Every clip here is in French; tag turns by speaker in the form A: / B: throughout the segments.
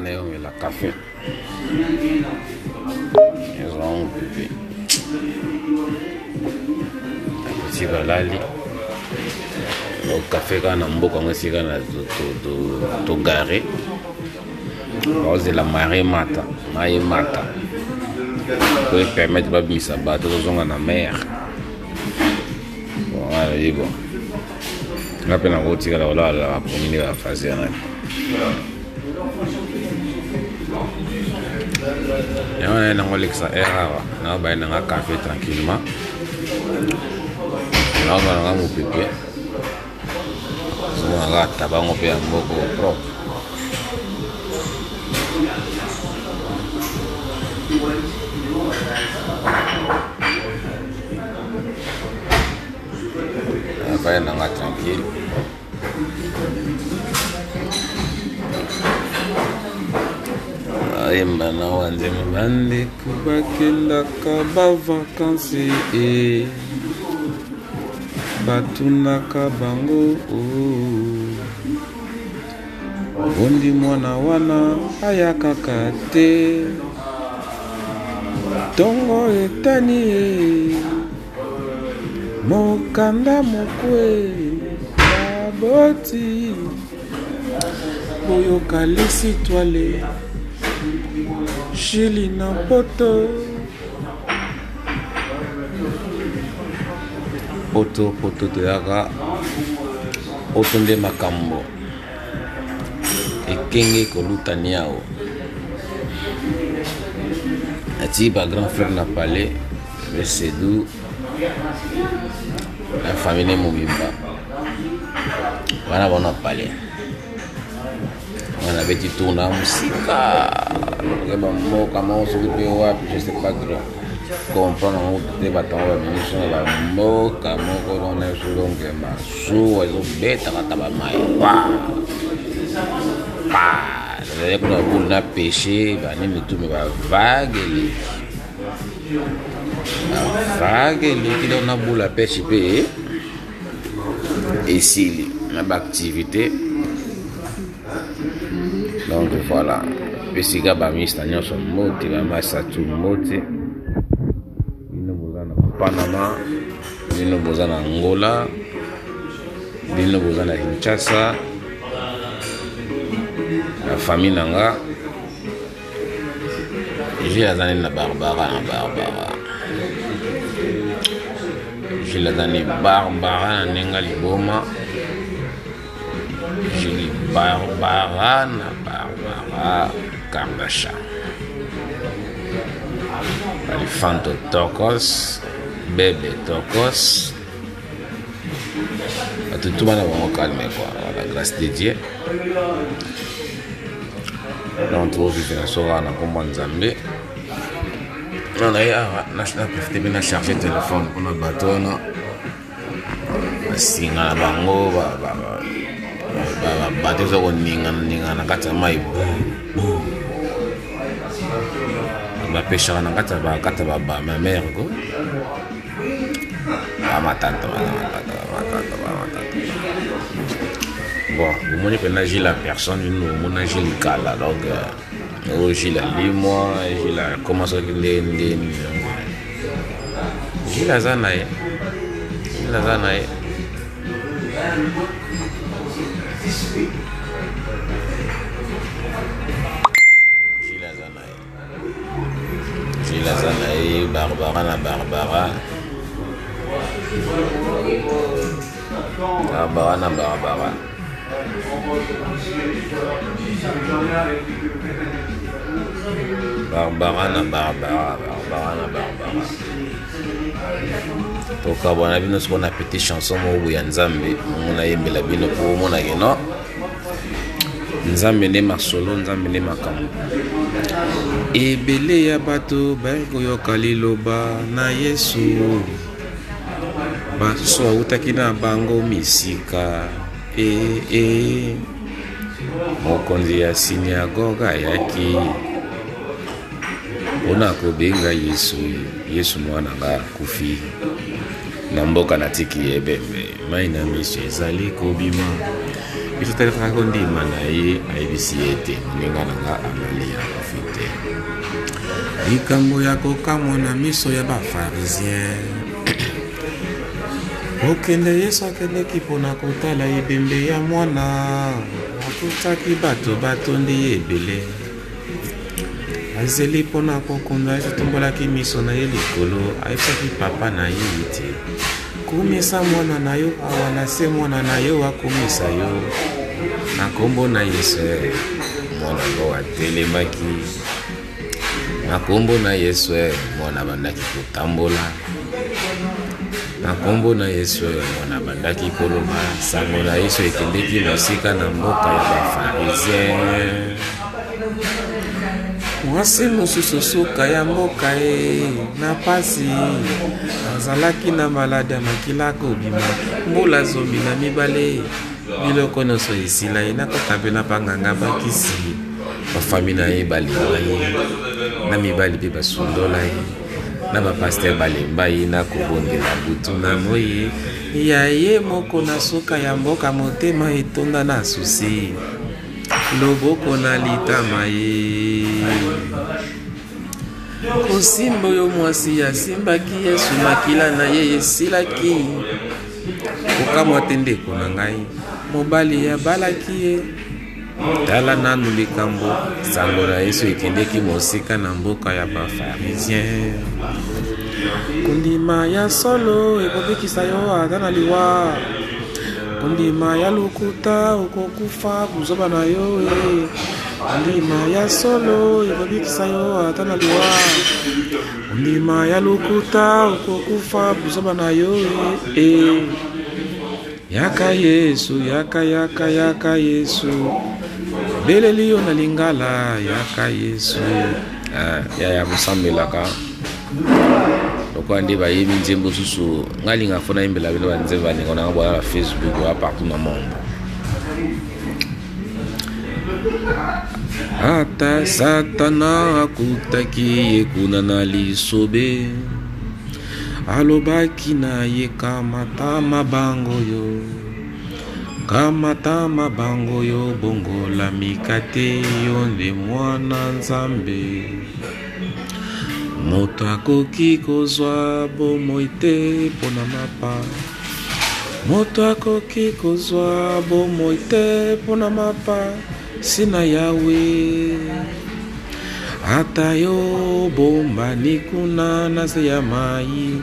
A: est la café. Ils ont bébé. Petit balali. Le café quand on boit comme si on a tout garé. C'est la marée mata. Pour permettre de ne pas battre dans la mer. Bon, allez, bon. La peine à retirer la commune à faire. Et on est dans l'extérieur, on a un café tranquillement. On a un pépé. On a un tabac, on peut un peu propre. On va aller tranquille. Bana wanze mabande kubakendaka bavakansi batunaka bango ondi mwana wana ayakaka te tongo etani mokanda mokwe baboti boyoka lesi toile Chili na poto toyaka poto nde makambo ekenge kolutani yao ati ba grand frère na palais le Sédou la famille mobimba wana bona palais wana beti tourna musika je sais pas trop comprendre des bâtons mission la moka moko on est sur longue masu ozo beta kataba mai les kuna buna pêcher ba nini tu me ba vague qui on a beau la pêche pe ici la activité donc voilà. Pesiga ba mista nyonso moti ba masatu moti bino bozana Panama bino bozana Angola bino bozana Kinshasa la famille nanga j'ai azani na Barbara j'ai azani Barbara nenga liboma j'ai Barbara na Barbara Kambasha Alifanto Tokos Bébé Tokos tout le monde va calmer quoi la grâce de Dieu donc trop vite na sora na komba nzambe on a national profiter bien charger téléphone pour notre bateau na singa bango bateau zo ninga na kata mai ba pêcheur na kata ba ma mère go ma tante bon vous monez que j'ai la personne nous mon j'ai le cas là donc j'ai la moi j'ai la comment ça les j'ai la zanae Barbara na Barbara toka bwana bino siko na petite chanson mo ya Nzambe mona yembela bino po mona keno Nzambe ne masolo Nzambe ne makambo ebele ya bato bakoyoka liloba na Yesu baso utaki na bango misika mokonzi ya sinagoga yaki ona kobenga Yesu mwana nga kufi na mboka natiki ebembe mai na miso ezali kobima biso talaka kondima na ye ayebisi ye te moninga na nga amali ya profite likambo ya kokamwa na miso ya bafarisien okende yesu akendeki mpona kotala ebembe ya mwana akutaki bato batondi ye ebele azeli mpona kokunda yesu tombolaki miso na ye likolo ayebisaki papa na ye ete komisa mwana na yo awa na se mwana na yo akomisa yo na kombo na yesu mwana ngo atelemaki na kombo na yesu mwana bandaki kotambola na kombo na yesu mwana bandaki koloba sango na yesu ekendeki mosika na mboka ya bafarisien mwasi mosusu suka ya mboka na pasi azalaki na maladi ya makila kobima mbula zomi na mibale biloko nyonso esila ye nakokambela banganga bakisi bafami na ye balemba ye na mibali mpe basundola ye na bapaster balemba ye na kobondela butu na moi ya ye moko na suka ya mboka motema etonda na susi loboko na litama ye kosimba oyo mwasi asimbaki yesu makila na ye esilaki kokamwa te ndeko na ngai mobali abalaki ye tala nanu likambo sango na yesu ekendeki mosika na mboka ya bafarisien kondima ya solo ekobikisa yo ata na liwa kondima ya lokuta okokufa buzoba na yo kondima ya solo ekobikisa yo ata na liwa kondima ya lokuta okokufa buzoba na yo yaka yesu yaka yesu beleli yo na lingala yaka yesu ya mosambelaka lokwa nde bayebi nzembo susu ngalinga fona imbela bino banzembo baningo nanga bwana ba Facebook wa partout na monde ata satana akutaki ye kuna na lisobe alobaki na ye kamata mabango yo bongola mikate yo nde mwana nzambe moto akoki kozwa bomoi te mpona mapa moto akoki kozwa bomoi te mpona mapa sina yawe ata yo bombani kuna na se ya mai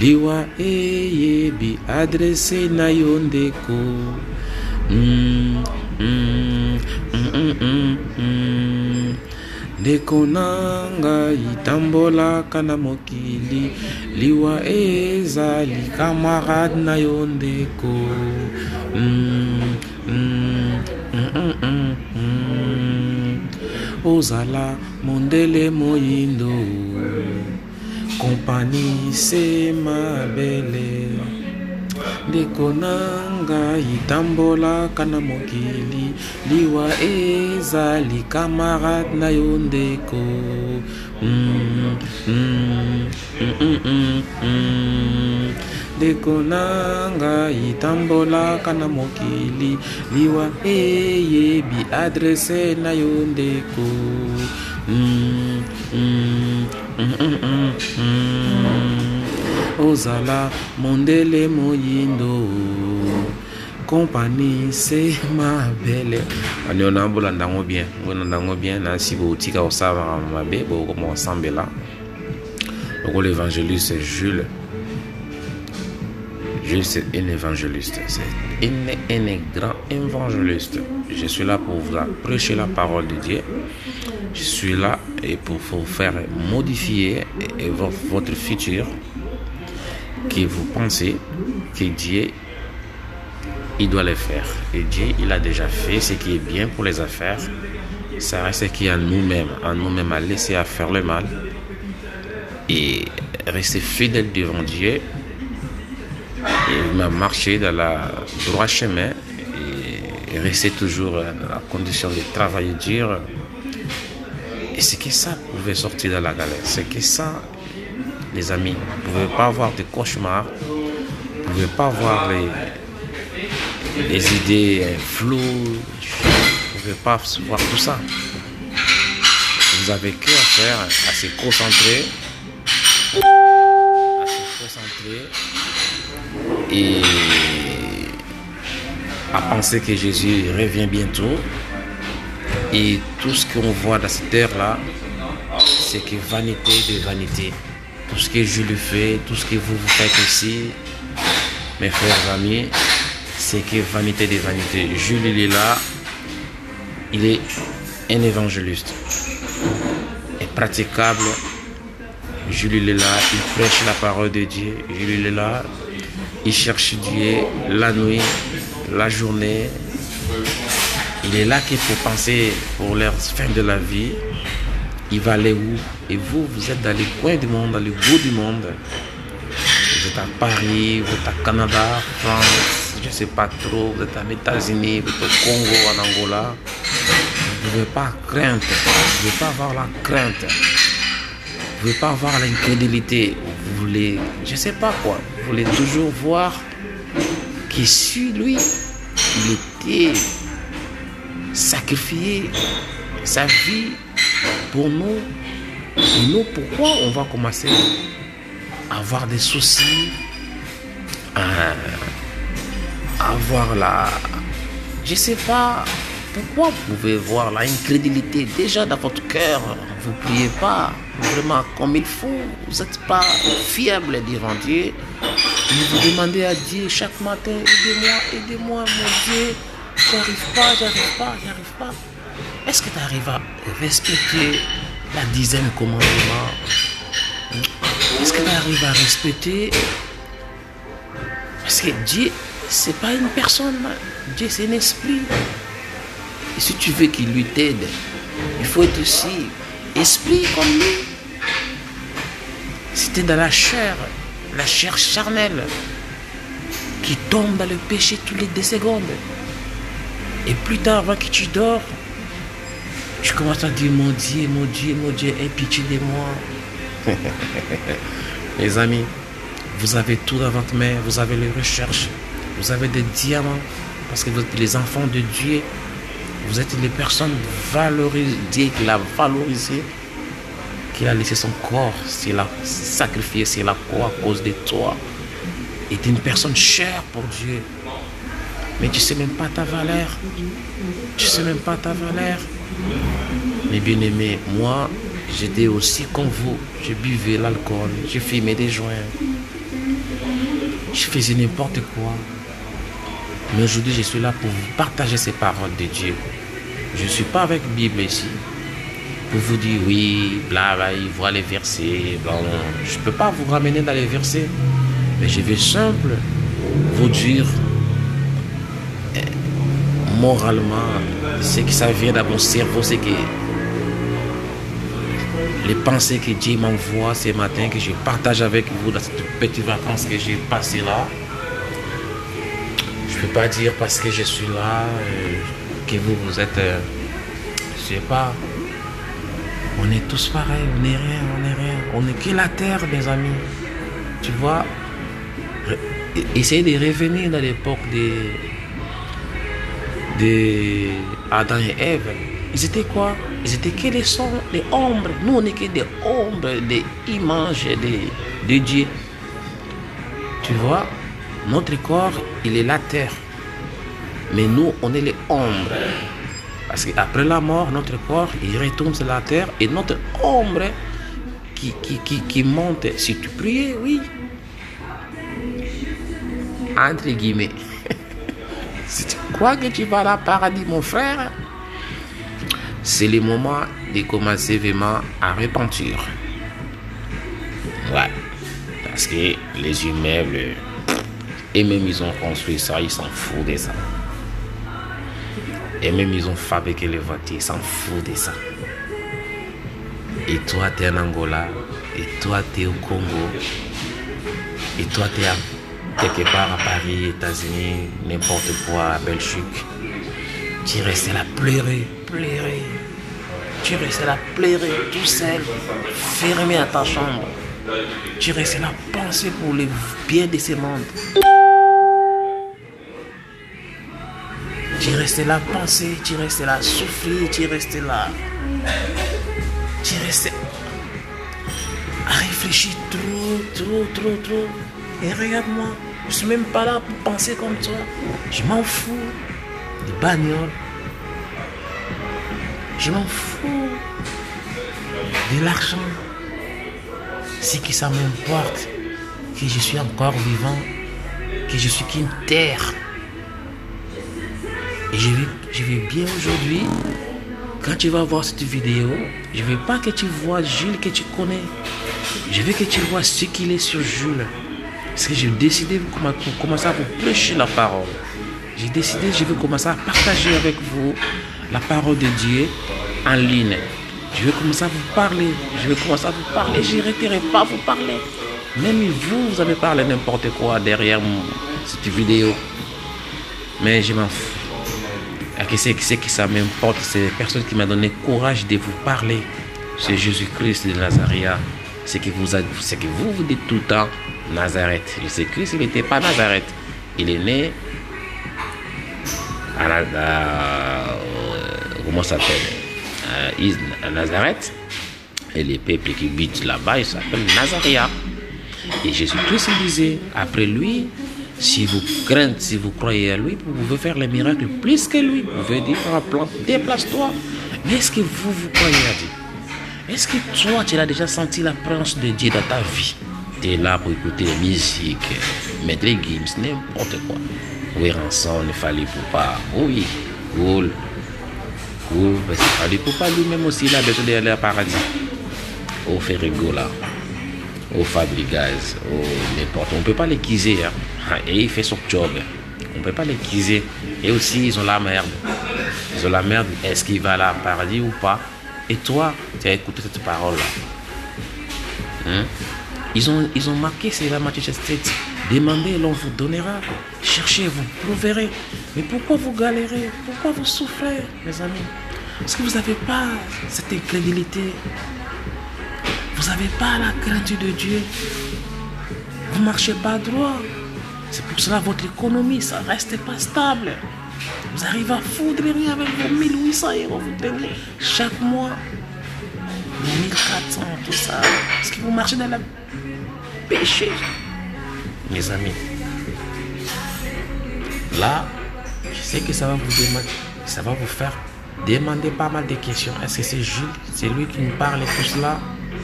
A: liwa eyebi adrese na yo ndeko ndeko nanga itambolaka na mokili liwa ezali kamarade na yo ndeko ozala mondele moyindo kompani se mabele ndeko nanga itambolaka na mokili liwa ezali kamarade na yo ndeko ndeko nanga itambolaka na mokili liwa eyebi adrese na yo ndeko ozala mondele moyindo kompani se mabele ani on ambola ndango bien na si bo tika osava mabe bo comme ensemble là donc l'évangéliste c'est Jules c'est un évangéliste, c'est un grand évangéliste. Je suis là pour vous prêcher la parole de Dieu. Je suis là et pour vous faire modifier votre futur, que vous pensez que Dieu il doit le faire. Et Dieu il a déjà fait ce qui est bien pour les affaires. Ça reste ce qui est en nous-mêmes à laisser à faire le mal et rester fidèle devant Dieu. Il m'a marché dans le droit chemin et rester toujours dans la condition de travailler dur. Et c'est que ça pouvait sortir de la galère. C'est que ça, les amis, vous ne pouvez pas avoir de cauchemars, vous ne pouvez pas avoir les idées floues. Vous ne pouvez pas voir tout ça. Vous avez que à faire, à se concentrer, et à penser que Jésus revient bientôt. Et tout ce qu'on voit dans cette terre-là, c'est que vanité de vanité. Tout ce que je le fais, tout ce que vous faites ici, mes frères amis, c'est que vanité de vanité. Jules, il est là, il est un évangéliste. Et praticable. Jules, il est là, il prêche la parole de Dieu. Jules, il est là, il cherche Dieu la nuit, la journée. Il est là qu'il faut penser pour la fin de la vie. Il va aller où? Et vous, vous êtes dans les coins du monde, dans le bout du monde. Vous êtes à Paris, vous êtes à Canada, France, je ne sais pas trop. Vous êtes aux États-Unis, vous êtes au Congo, en Angola. Vous ne devez pas craindre. Vous ne devez pas avoir la crainte. Vous ne devez pas avoir l'incrédulité. Vous voulez, je ne sais pas quoi. Vous voulez toujours voir qui suit lui. Il était sacrifié sa vie pour nous. Et nous, pourquoi on va commencer à avoir des soucis, à avoir la... Je sais pas pourquoi vous pouvez voir l'incrédulité déjà dans votre cœur. Vous ne priez pas vraiment comme il faut. Vous n'êtes pas fiable devant Dieu. Et vous demandez à Dieu chaque matin, aidez-moi, mon Dieu. J'arrive pas. Est-ce que tu arrives à respecter la 10e commandement? Est-ce que tu arrives à respecter? Parce que Dieu, c'est pas une personne. Dieu, c'est un esprit. Et si tu veux qu'il lui t'aide, il faut être aussi esprit comme lui. Si tu es dans la chair charnelle, qui tombe dans le péché tous les 2 secondes, et plus tard, avant que tu dors, tu commences à dire, mon Dieu, aie pitié de moi. Les amis, vous avez tout dans votre main, vous avez les recherches, vous avez des diamants, parce que vous êtes les enfants de Dieu, vous êtes les personnes valorisées, Dieu qui l'a valorisé, qui a laissé son corps, s'il a sacrifié, c'est la croix à cause de toi. Et tu es une personne chère pour Dieu. Mais tu ne sais même pas ta valeur. Mais bien aimé, moi, j'étais aussi comme vous. Je buvais l'alcool, je fumais des joints. Je faisais n'importe quoi. Mais aujourd'hui, je suis là pour vous partager ces paroles de Dieu. Je ne suis pas avec la Bible ici. Pour vous dire, oui, bla, il voit les versets. Bla, je ne peux pas vous ramener dans les versets. Mais je vais simple vous dire moralement, ce que ça vient dans mon cerveau, c'est que les pensées que Dieu m'envoie ce matin, que je partage avec vous dans cette petite vacances que j'ai passée là. Je ne peux pas dire parce que je suis là que vous êtes, je sais pas, on est tous pareils, on n'est rien, on n'est que la terre, mes amis. Tu vois, essayez de revenir dans l'époque de Adam et Ève. Ils étaient quoi? Ils étaient que des ombres. Nous, on n'est que des ombres, des images de Dieu. Tu vois, notre corps, il est la terre. Mais nous, on est les ombres. Parce qu'après la mort, notre corps, il retourne sur la terre. Et notre ombre qui monte, si tu priais, oui. Entre guillemets. Si tu crois que tu vas à la paradis, mon frère, c'est le moment de commencer vraiment à repentir. Ouais. Parce que les immeubles, et même ils ont construit ça, ils s'en foutent de ça. Et même ils ont fabriqué les voitures, ils s'en foutent de ça. Et toi, tu es en Angola, et toi, tu es au Congo, et toi, tu es quelque part à Paris, États-Unis, n'importe quoi, à Belgique. Tu restes là pleurer. Tu restes là pleurer tout seul, fermé à ta chambre. Tu restes là penser pour le bien de ce monde. Tu es resté là à penser, tu es resté là à souffler, tu es resté là. Tu es resté à réfléchir trop. Et regarde-moi, je suis même pas là pour penser comme toi. Je m'en fous des bagnoles. Je m'en fous de l'argent. C'est que ça m'importe que je suis encore vivant, que je suis qu'une terre. Et je vais bien aujourd'hui. Quand tu vas voir cette vidéo, je ne veux pas que tu vois Jules que tu connais. Je veux que tu vois ce qu'il est sur Jules. Parce que j'ai décidé de commencer à vous prêcher la parole. J'ai décidé, je vais commencer à partager avec vous la parole de Dieu en ligne. Je vais commencer à vous parler. Je n'arrêterai pas à vous parler. Même vous avez parlé n'importe quoi derrière cette vidéo. Mais je m'en fous. Et c'est que ça m'importe. C'est la personne qui m'a donné courage de vous parler. C'est Jésus-Christ de Nazareth. C'est que vous dites tout le temps Nazareth. Jésus-Christ, il n'était pas Nazareth. Il est né comment ça s'appelle à Nazareth. Et les peuples qui habitent là-bas, ils s'appellent Nazaréens. Et Jésus-Christ il disait, après lui, si vous craignez, si vous croyez à lui, vous pouvez faire les miracles plus que lui. Vous pouvez dire à un plan, déplace-toi. Mais est-ce que vous croyez à Dieu? Est-ce que toi, tu as déjà senti la présence de Dieu dans ta vie? Tu es là pour écouter la musique, mettre les games, n'importe quoi. Oui, rançon, il fallait pour pas. Oui, cool. Mais il fallait pour pas lui-même aussi, il a besoin d'aller au paradis. Au Ferrigo là. Au Fabrigaz, au n'importe. On ne peut pas les quiser. Hein. Et il fait son job. On ne peut pas les quiser. Et aussi, ils ont la merde. Ils ont la merde. Est-ce qu'il va là au paradis ou pas? Et toi, tu as écouté cette parole-là. Hein? Ils ont marqué, c'est la Manchester State. Demandez, l'on vous donnera. Cherchez, vous trouverez. Mais pourquoi vous galérez? Pourquoi vous souffrez, mes amis? Parce que vous n'avez pas cette incrédulité. Vous n'avez pas la crainte de Dieu. Vous ne marchez pas droit. C'est pour cela que votre économie, ça ne reste pas stable. Vous arrivez à foudrer avec vos 1800 €. Vous payez chaque mois 1400, tout ça. Parce que vous marchez dans le péché. Mes amis. Là, je sais que ça va vous demander, ça va vous faire demander pas mal de questions. Est-ce que c'est Jules? C'est lui qui nous parle et tout cela?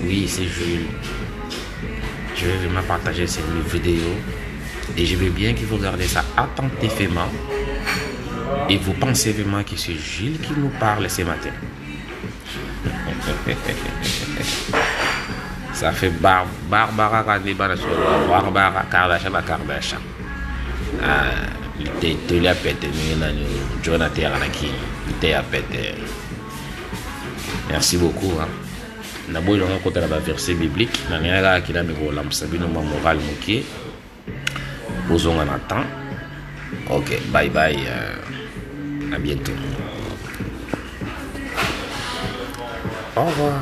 A: Oui, c'est Jules. Je vais vraiment partager cette vidéo. Et je veux bien que vous regardez ça attentivement. Et vous pensez vraiment que c'est Jules qui nous parle ce matin. Ça fait Barbara Kardashian. Il a pété. Merci beaucoup. D'abord, on a côté la verset biblique. On a qui a mis au lamsabino moral moqué. Posons en attend. Ok, bye bye. À bientôt. Au revoir.